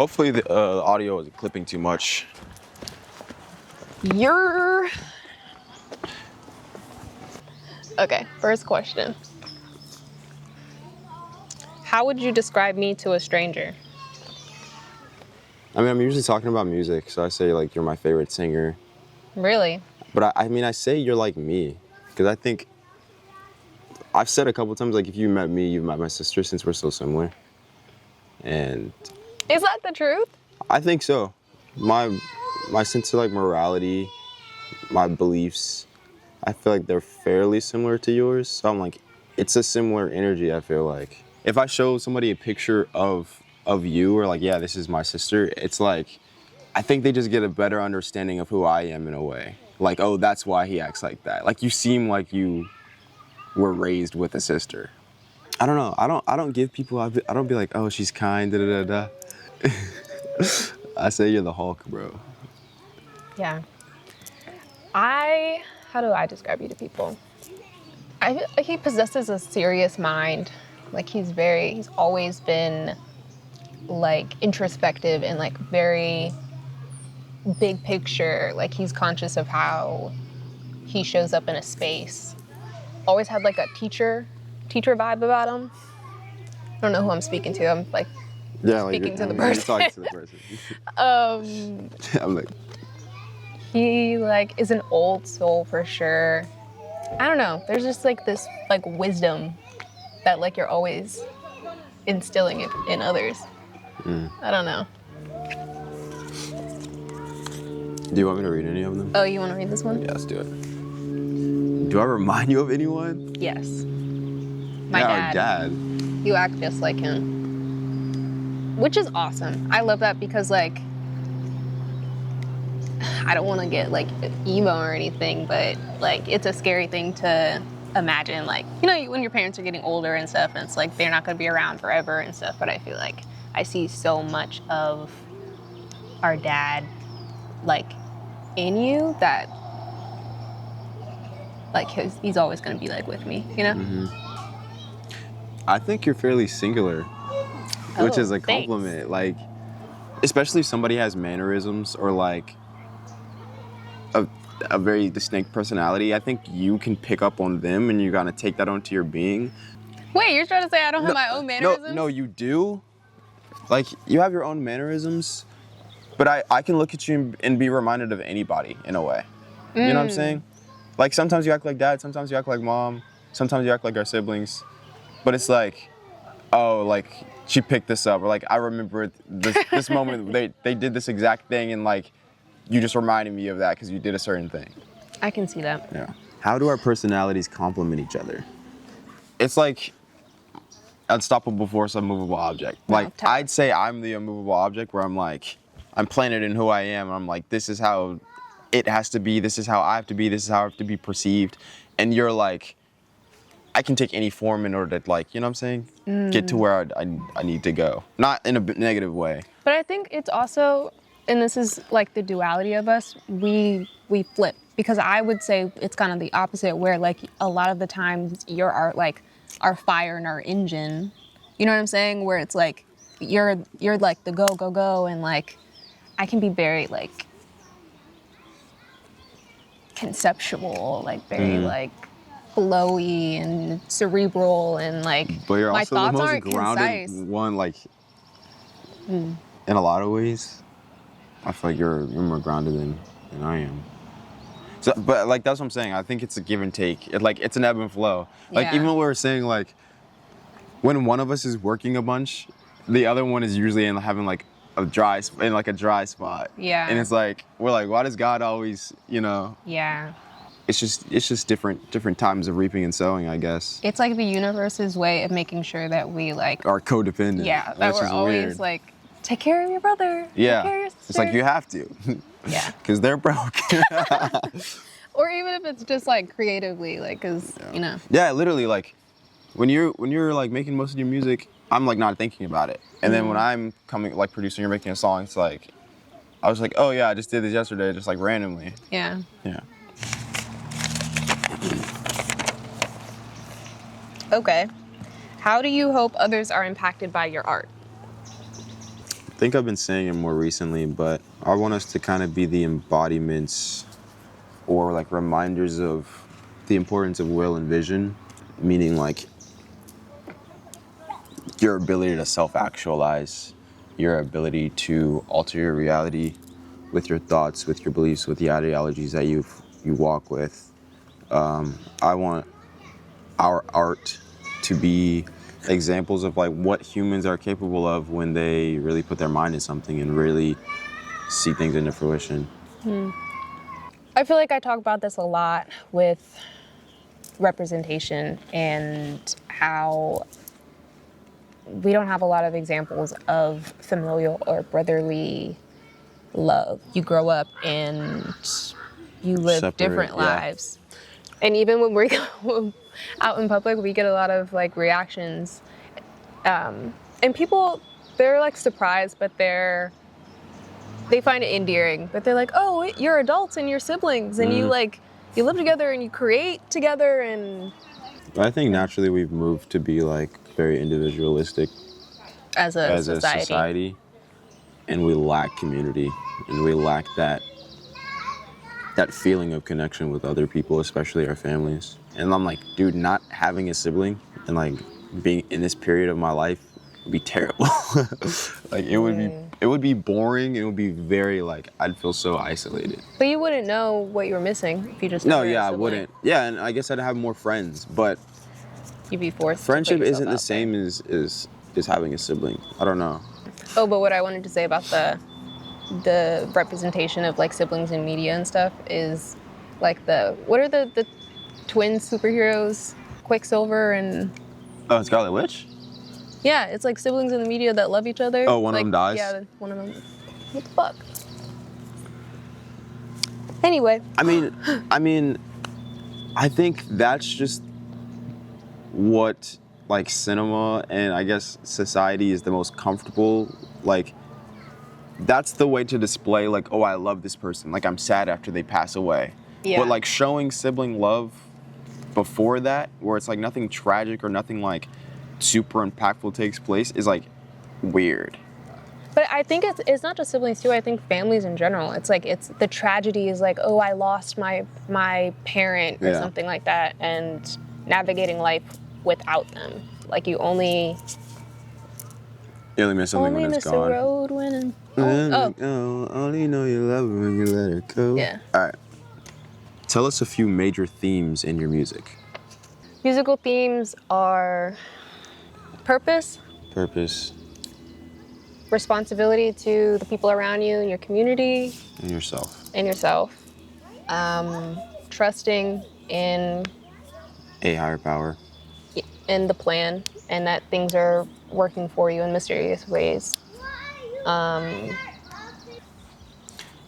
Hopefully the audio isn't clipping too much. Okay, first question. How would you describe me to a stranger? I mean, I'm usually talking about music, so I say like you're my favorite singer. Really? But I mean, I say you're like me, because I think I've said a couple times like if you met me, you've met my sister since we're so similar. And Is that the truth? I think so. My sense of like morality, my beliefs, I feel like they're fairly similar to yours. So I'm like, it's a similar energy, I feel like. If I show somebody a picture of you or like, yeah, this is my sister, it's like, I think they just get a better understanding of who I am in a way. Like, oh, that's why he acts like that. Like you seem like you were raised with a sister. I don't know. I don't give people, I don't be like, oh, she's kind, da da da da. I say you're the Hulk, bro. Yeah. How do I describe you to people? I feel like he possesses a serious mind. Like he's always been like introspective and like very big picture. Like he's conscious of how he shows up in a space. Always had like a teacher vibe about him. I don't know who I'm speaking to. I'm like speaking to the person. You're talking to the person. I'm like, he like is an old soul for sure. I don't know. There's just like this like wisdom that like you're always instilling it in others. I don't know. Do you want me to read any of them? Oh, you want to read this one? Yeah, let's do it. Do I remind you of anyone? Yes. My dad. Dad. You act just like him. Which is awesome. I love that because like, I don't want to get like emo or anything, but like it's a scary thing to imagine. Like, you know, when your parents are getting older and stuff and it's like they're not going to be around forever and stuff, but I feel like I see so much of our dad like in you that like he's always going to be like with me, you know? Mm-hmm. I think you're fairly singular, which is a compliment. Thanks. Like, especially if somebody has mannerisms or like a very distinct personality, I think you can pick up on them and you're gonna take that onto your being. Wait, you're trying to say I don't have my own mannerisms? No, you do. Like, you have your own mannerisms, but I can look at you and be reminded of anybody in a way. You know what I'm saying? Like, sometimes you act like dad, sometimes you act like mom, sometimes you act like our siblings, but it's like, oh, like, she picked this up, or like, I remember this moment, they did this exact thing, and like, you just reminded me of that because you did a certain thing. I can see that. Yeah. How do our personalities complement each other? It's like unstoppable force, unmovable object. Like, I'd say I'm the unmovable object where I'm like, I'm planted in who I am. And I'm like, this is how it has to be. This is how I have to be. This is how I have to be perceived. And you're like, I can take any form in order to, like, you know what I'm saying? Get to where I need to go. Not in a negative way. But I think it's also, and this is like the duality of us, we flip. Because I would say it's kind of the opposite, where like a lot of the times you're our fire and our engine. You know what I'm saying? Where it's like you're like the go, and like I can be very like conceptual, like very like flowy and cerebral, and like But you're my also thoughts the most aren't grounded concise. one, like in a lot of ways. I feel like you're more grounded than I am. So, but like that's what I'm saying. I think it's a give and take. It's an ebb and flow. Like even when we were saying like when one of us is working a bunch, the other one is usually having like a dry spot. Yeah. And it's like we're like, why does God always, you know? Yeah. It's just different times of reaping and sowing, I guess. It's like the universe's way of making sure that we like Are codependent. Yeah, that we're always weird. Like, take care of your brother. Yeah. Take care of your sister. It's like you have to. Yeah. Because they're broke. Or even if it's just like creatively, like, cause you know. Yeah, literally, like when you're like making most of your music, I'm like not thinking about it. And then when I'm coming like producing or making a song, it's like I was like, oh yeah, I just did this yesterday, just like randomly. Yeah. Yeah. Okay. How do you hope others are impacted by your art? think I've been saying it more recently, but I want us to kind of be the embodiments or like reminders of the importance of will and vision, meaning like your ability to self-actualize, your ability to alter your reality with your thoughts, with your beliefs, with the ideologies that you walk with. I want our art to be examples of like what humans are capable of when they really put their mind in something and really see things into fruition. I feel like I talk about this a lot with representation and how we don't have a lot of examples of familial or brotherly love. You grow up and you live Separate, different yeah. lives. And even when we're out in public, we get a lot of like reactions. And people, they're like surprised, but they find it endearing. But they're like, oh, you're adults and you're siblings and you live together and you create together and... I think naturally we've moved to be like very individualistic As a society. And we lack community and we lack that feeling of connection with other people, especially our families. And I'm like, dude, not having a sibling and like being in this period of my life would be terrible. Like it would be boring. It would be very like, I'd feel so isolated. But you wouldn't know what you were missing if you just No, never had a yeah, I sibling. wouldn't. Yeah, and I guess I'd have more friends, but You'd be forced friendship to put isn't the yourself out there. same as having a sibling. I don't know. Oh, but what I wanted to say about the representation of like siblings in media and stuff is like what are the twin superheroes? Quicksilver and... Oh, Scarlet Witch? Yeah, it's like siblings in the media that love each other. Oh, one of Like, them dies? Yeah, one of them. What the fuck? Anyway. I mean, I think that's just what like cinema and I guess society is the most comfortable. Like, that's the way to display like, oh, I love this person. Like, I'm sad after they pass away. Yeah. But like showing sibling love before that, where it's like nothing tragic or nothing like super impactful takes place, is like weird. But I think it's not just siblings too. I think families in general. It's like the tragedy is like, oh, I lost my parent or something like that, and navigating life without them. Like you only miss something when it's miss gone. the road when Only know you love her when you let her go. Yeah. All right. Tell us a few major themes in your music. Musical themes are purpose, responsibility to the people around you and your community, and yourself. Trusting in A higher power. the plan and that things are working for you in mysterious ways.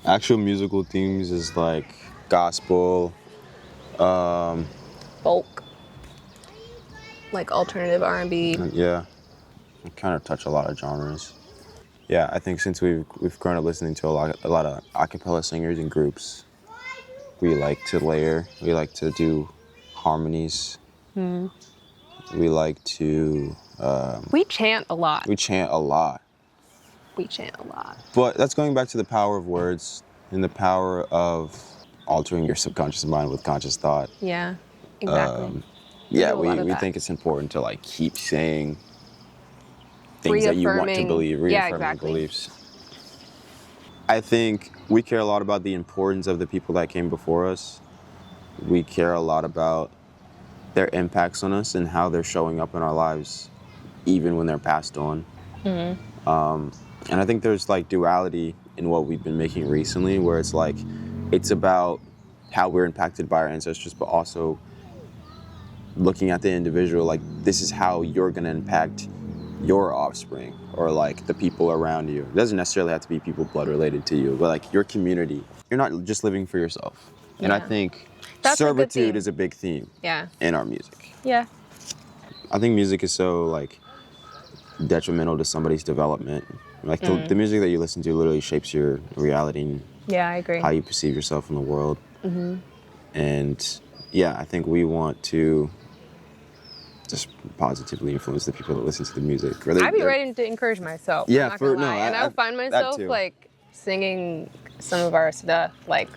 Actual musical themes is like gospel, Folk, like alternative R&B. yeah. We kind of touch a lot of genres. Yeah, I think since we've grown up listening to a lot of a cappella singers and groups, we like to layer. We like to do harmonies. We like to. We chant a lot. We chant a lot. But that's going back to the power of words and the power of altering your subconscious mind with conscious thought. Yeah, exactly. Yeah, do a lot of we that. think it's important to like keep saying things that you want to Reaffirming- believe, yeah, reaffirming exactly. beliefs. I think we care a lot about the importance of the people that came before us. We care a lot about their impacts on us and how they're showing up in our lives, even when they're passed on. And I think there's like duality in what we've been making recently, where it's like, it's about how we're impacted by our ancestors, but also looking at the individual, like this is how you're gonna impact your offspring or like the people around you. It doesn't necessarily have to be people blood related to you, but like your community. You're not just living for yourself. And I Yeah. think That's a good servitude theme. is a big theme Yeah. in our music. Yeah. I think music is so like detrimental to somebody's development. Like the music that you listen to literally shapes your reality and Yeah, I agree. how you perceive yourself in the world. And yeah, I think we want to just positively influence the people that listen to the music. Or I'd be ready to encourage myself. Yeah, I'm not gonna lie. And I'll find that myself too. like singing some of our stuff. Like,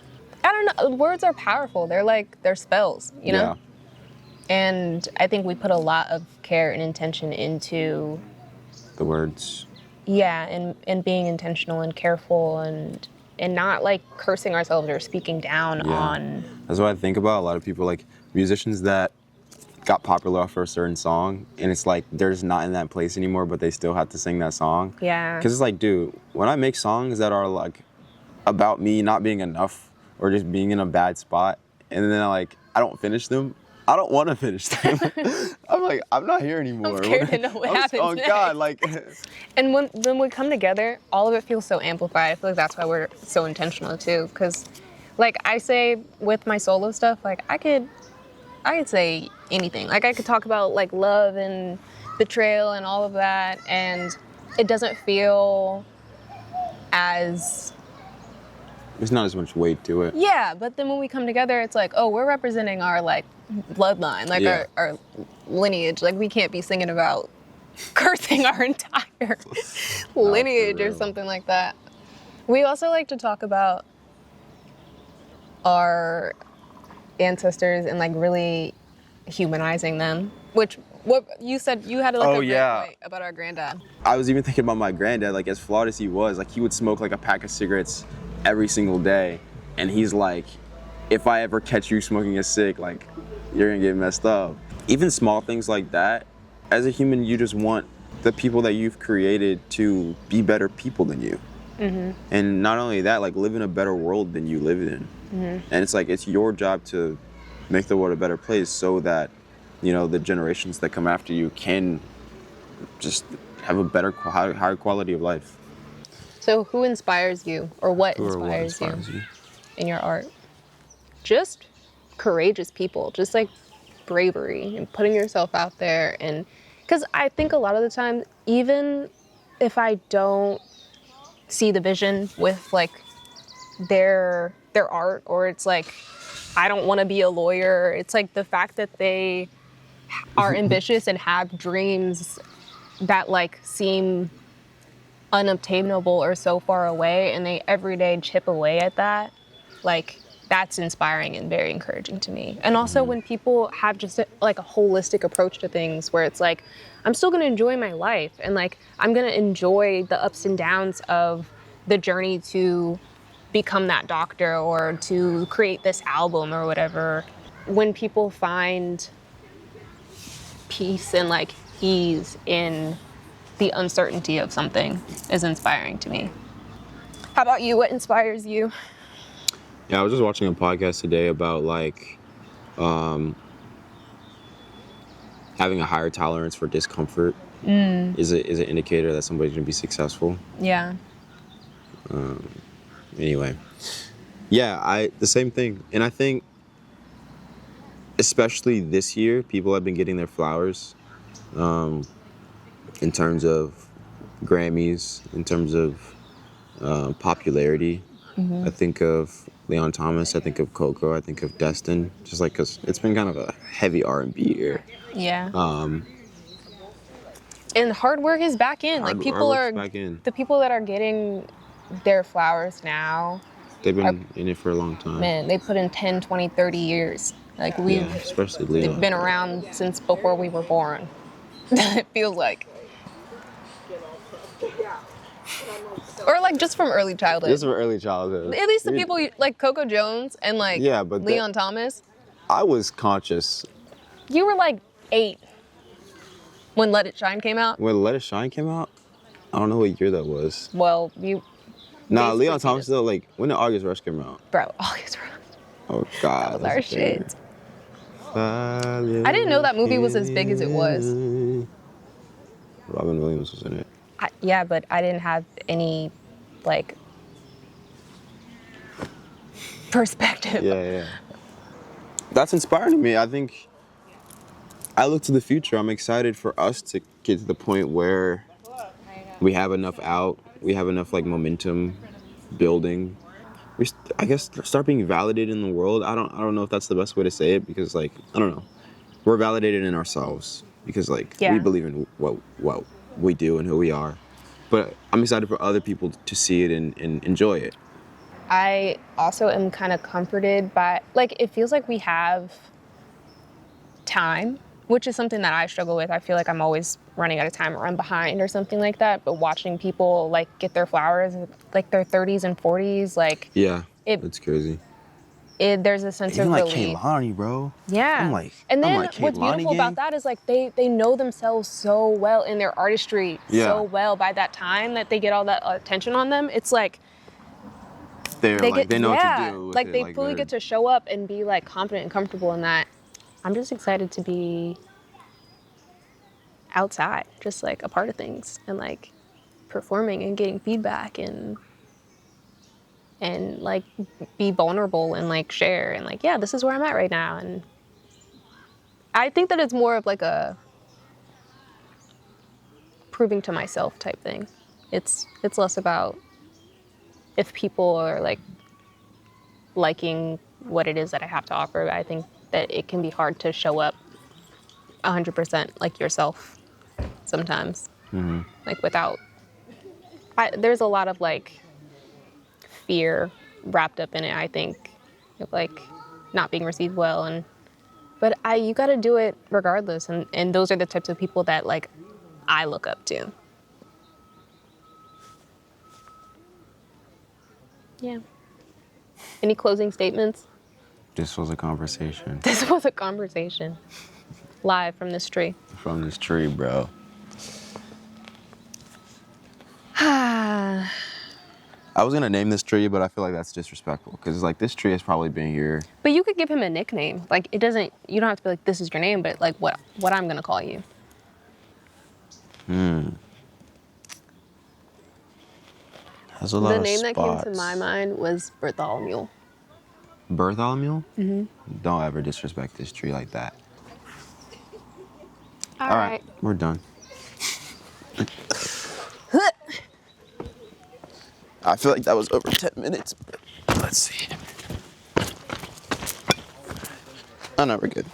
I don't know, words are powerful. They're spells, you know? Yeah. And I think we put a lot of care and intention into The words. yeah, and being intentional and careful and not like cursing ourselves or speaking down on. That's what I think about a lot of people, like musicians that got popular off a certain song, and it's like they're just not in that place anymore, but they still have to sing that song. Yeah. Because it's like, dude, when I make songs that are like about me not being enough or just being in a bad spot, and then I don't finish them, I don't want to finish them. I'm like, I'm not here anymore. I'm scared to know what happens Oh next. God, like. And when we come together, all of it feels so amplified. I feel like that's why we're so intentional too. Because, like I say with my solo stuff, like I could say anything. Like I could talk about like love and betrayal and all of that, and it doesn't feel as There's not as much weight to it. yeah. But then when we come together, it's like, oh, we're representing our like bloodline, like Yeah. our lineage. Like we can't be singing about cursing our entire lineage or real. something like that. We also like to talk about our ancestors and like really humanizing them. Which what you said you had like Oh, a great yeah. point about our granddad. I was even thinking about my granddad, like as flawed as he was, like he would smoke like a pack of cigarettes every single day. And he's like, if I ever catch you smoking a cig, like you're gonna get messed up. Even small things like that, as a human, you just want the people that you've created to be better people than you. Mm-hmm. And not only that, like live in a better world than you live in. Mm-hmm. And it's like, it's your job to make the world a better place so that, you know, the generations that come after you can just have a better, higher quality of life. So who inspires you or what Who or what inspires you in your art? Just courageous people, just like bravery and putting yourself out there. And because I think a lot of the time, even if I don't see the vision with like their art, or it's like I don't want to be a lawyer, it's like the fact that they are ambitious and have dreams that like seem unobtainable or so far away, and they every day chip away at that, like that's inspiring and very encouraging to me. And also when people have just like a holistic approach to things where it's like, I'm still gonna enjoy my life and like I'm gonna enjoy the ups and downs of the journey to become that doctor or to create this album or whatever. When people find peace and like ease in the uncertainty of something is inspiring to me. How about you? What inspires you? Yeah, I was just watching a podcast today about like having a higher tolerance for discomfort is an indicator that somebody's gonna be successful. Yeah. Anyway, yeah, the same thing, and I think especially this year, people have been getting their flowers in terms of Grammys, in terms of popularity. I think of Leon Thomas, I think of Coco, I think of Destin, just like because it's been kind of a heavy R&B year. Yeah. And hard work is back in. Like people hard are work's back in. the people that are getting their flowers now, They've been in it for a long time. man, they put in 10, 20, 30 years. Like Yeah, especially Leon. they've been around since before we were born. It feels like. Or like just from early childhood. This is early childhood. At least the people like Coco Jones and like Yeah, but Leon Thomas. I was conscious You were like 8 when Let It Shine came out. when Let It Shine came out. I don't know what year that was. Well, you, Nah, basically Leon Thomas though. Like when did August Rush come out? bro, August Rush. Oh God, That was our shit. I didn't know that movie was as big as it was. Robin Williams was in it. Yeah, but I didn't have any like perspective. Yeah. That's inspiring to me. I think I look to the future. I'm excited for us to get to the point where we have enough out, we have enough like momentum building. I guess start being validated in the world. I don't know if that's the best way to say it because like I don't know. We're validated in ourselves. because like Yeah. we believe in what we do and who we are. But I'm excited for other people to see it and enjoy it. I also am kind of comforted by, like, it feels like we have time, which is something that I struggle with. I feel like I'm always running out of time or I'm behind or something like that. But watching people like get their flowers, like their 30s and 40s, like Yeah, it, that's crazy. there's a sense Even of like relief. Kehlani, bro. Yeah. And then what's Kehlani beautiful gang. about that is like they know themselves so well in their artistry so Yeah. well by that time that they get all that attention on them. It's like They know what to do. With like it. they fully get to show up and be like confident and comfortable in that. I'm just excited to be outside, just like a part of things and like performing and getting feedback and like be vulnerable and like share and like, yeah, this is where I'm at right now. And I think that it's more of like a proving to myself type thing. It's less about if people are like liking what it is that I have to offer. I think that it can be hard to show up 100% like yourself sometimes. Like without, there's a lot of like fear wrapped up in it, I think, of like not being received well. But you got to do it regardless. And those are the types of people that like I look up to. Yeah. Any closing statements? This was a conversation. This was a conversation. Live from this tree. From this tree, bro. Ah. I was gonna name this tree, but I feel like that's disrespectful because like this tree has probably been here. But you could give him a nickname. Like you don't have to be like, this is your name, but like what I'm gonna call you. Has a lot The of name that came spots. to my mind was Bartholomew. Bartholomew? Don't ever disrespect this tree like that. All All right, we're done. I feel like that was over 10 minutes. Let's see. Oh no, we're good.